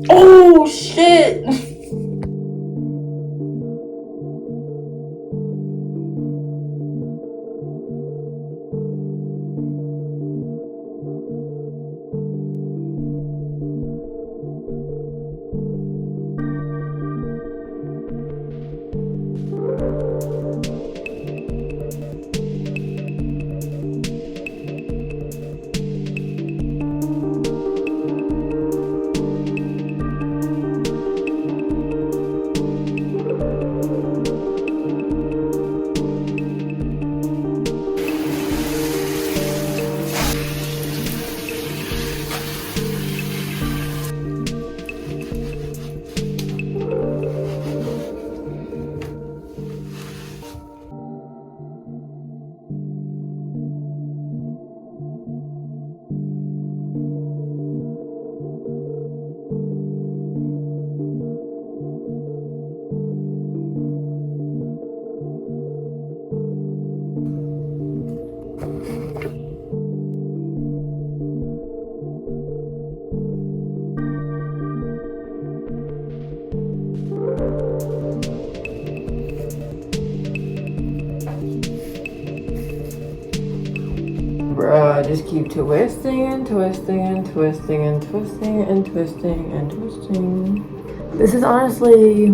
Oh shit! Bruh, just keep twisting and twisting and twisting and twisting and twisting and twisting. This is honestly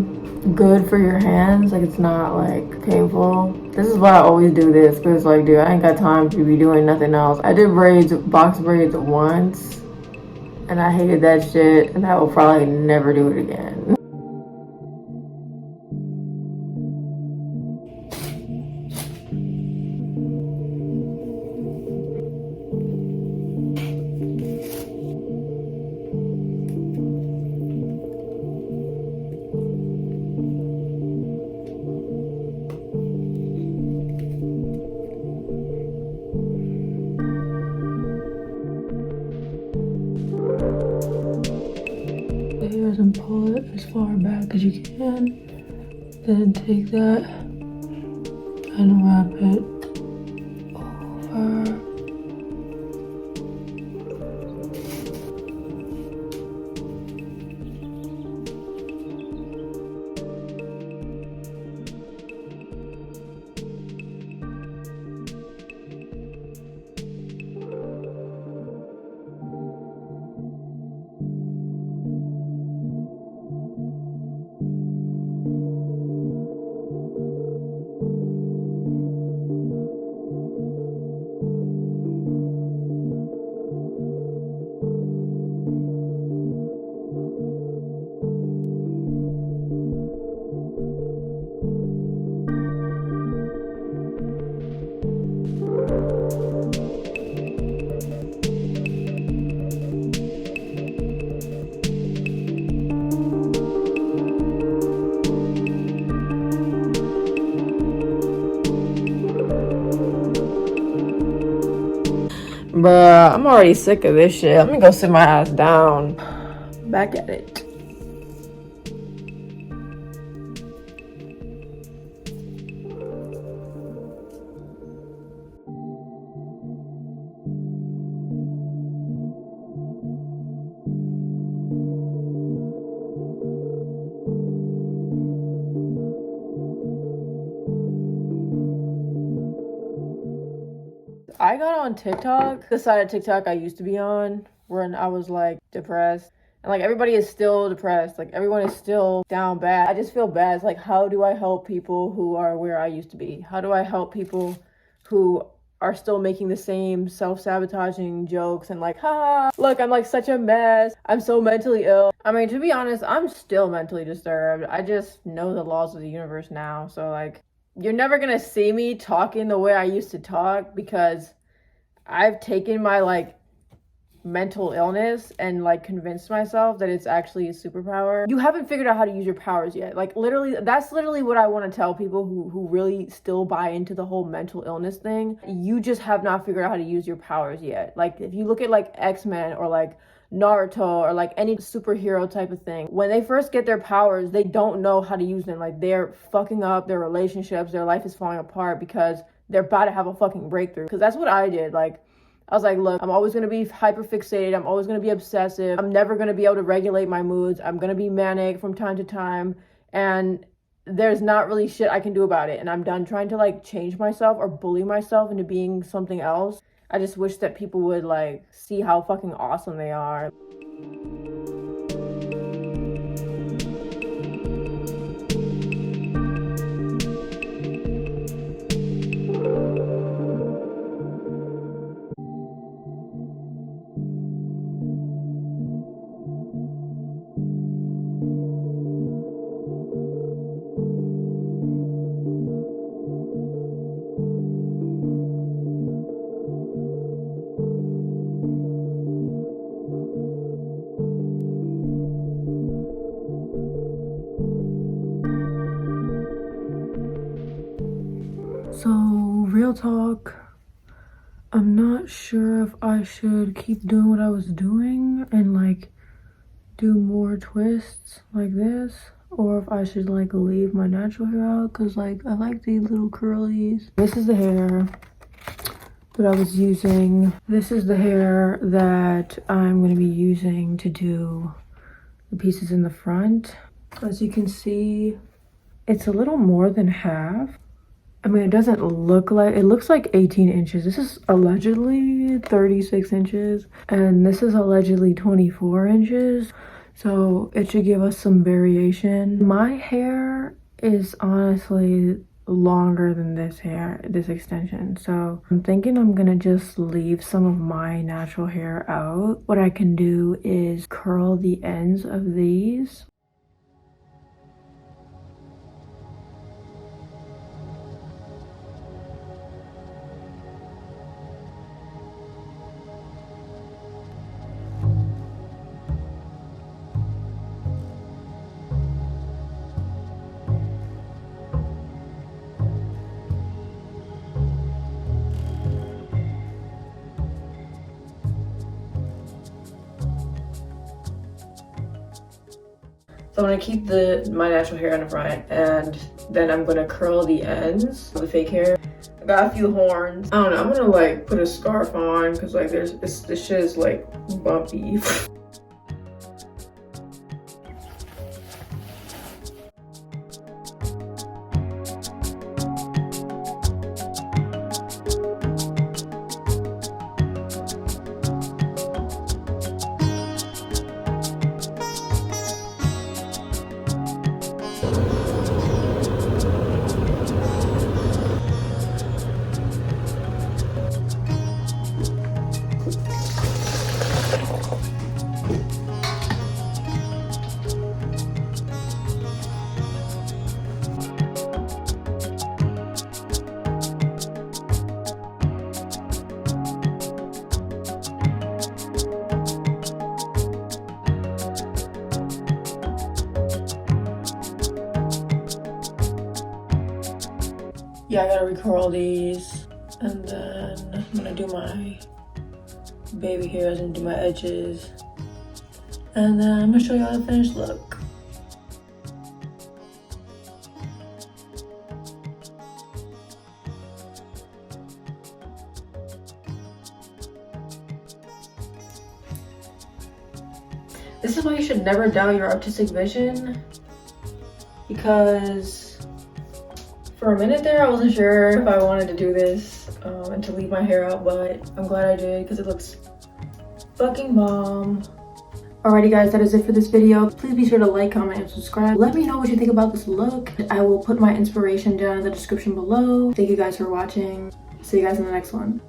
good for your hands. Like, it's not like painful. This is why I always do this, because like, dude, I ain't got time to be doing nothing else. I did braids, box braids once, and I hated that shit, and I will probably never do it again. And pull it as far back as you can, then take that and wrap it over. Bruh, I'm already sick of this shit. Let me go sit my ass down. Back at it. I got on TikTok, the side of TikTok I used to be on, when I was like depressed. And like, everybody is still depressed. Like, everyone is still down bad. I just feel bad. It's like, how do I help people who are where I used to be? How do I help people who are still making the same self-sabotaging jokes and like, ha, look, I'm like such a mess. I'm so mentally ill. I mean, to be honest, I'm still mentally disturbed. I just know the laws of the universe now. So like, you're never gonna see me talking the way I used to talk, because I've taken my like mental illness and like convinced myself that it's actually a superpower. You haven't figured out how to use your powers yet. Like, literally, that's literally what I want to tell people who really still buy into the whole mental illness thing. You just have not figured out how to use your powers yet. Like, if you look at like X-Men or like Naruto or like any superhero type of thing, when they first get their powers, they don't know how to use them. Like, they're fucking up their relationships, their life is falling apart because they're about to have a fucking breakthrough. Because that's what I did. Like, I was like, look, I'm always gonna be hyper fixated. I'm always gonna be obsessive. I'm never gonna be able to regulate my moods. I'm gonna be manic from time to time. And there's not really shit I can do about it. And I'm done trying to like change myself or bully myself into being something else. I just wish that people would like see how fucking awesome they are. So, real talk, I'm not sure if I should keep doing what I was doing and like do more twists like this, or if I should like leave my natural hair out, because like I like these little curlies. This is the hair that I was using. This is the hair that I'm going to be using to do the pieces in the front. As you can see, it's a little more than half. I mean, it doesn't look like, it looks like 18 inches. This is allegedly 36 inches, and this is allegedly 24 inches. So it should give us some variation. My hair is honestly longer than this hair, this extension. So I'm thinking I'm gonna just leave some of my natural hair out. What I can do is curl the ends of these. So I'm gonna keep my natural hair in the front, and then I'm gonna curl the ends of the fake hair. I got a few horns. I don't know, I'm gonna like put a scarf on because like this shit is like bumpy. Yeah, I gotta recurl these, and then I'm gonna do my baby hairs and do my edges, and then I'm gonna show y'all the finished look. This is why you should never doubt your artistic vision, because for a minute there, I wasn't sure if I wanted to do this and to leave my hair out, but I'm glad I did because it looks fucking bomb. Alrighty guys, that is it for this video. Please be sure to like, comment, and subscribe. Let me know what you think about this look. I will put my inspiration down in the description below. Thank you guys for watching. See you guys in the next one.